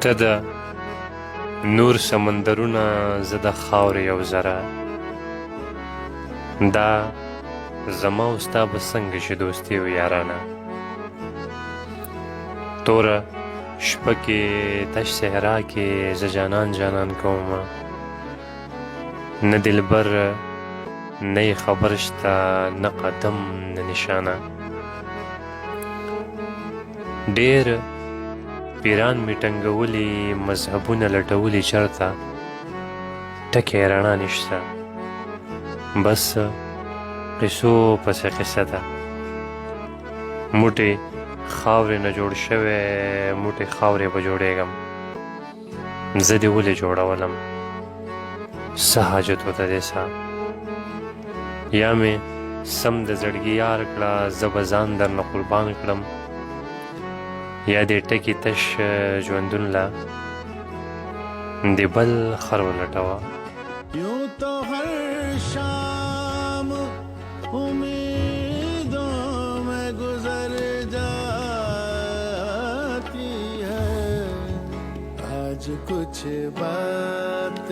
ته د نور سمندرونه، زه د خاورې یو ذره. دا زما او ستا به څنګه چې دوستي وي یارانه. توره شپه کې تش صحرا کې زه جانان جانان کومه، نه دلبر نه یې خبر شته، نه قدم نه نشانه. ډېر پیران مې ټنګولي، مذهبونه لټولي چرته، ټکې رڼا نشته، بس قصو پسې قصه ده. موټې خاورې نه جوړ شوی، موټې خاورې به جوړېږم. زه دې ولې جوړولم، څه حاجت ورته دی سا. یا مې سم د زړګي یار کړه، زه به ځان درنه قربان کړم. یا دې ټکي تش ژوندون له د بل خر ولټوه. یوں تو ہر شام امیدوں میں گزر جاتی ہے، آج کچھ بات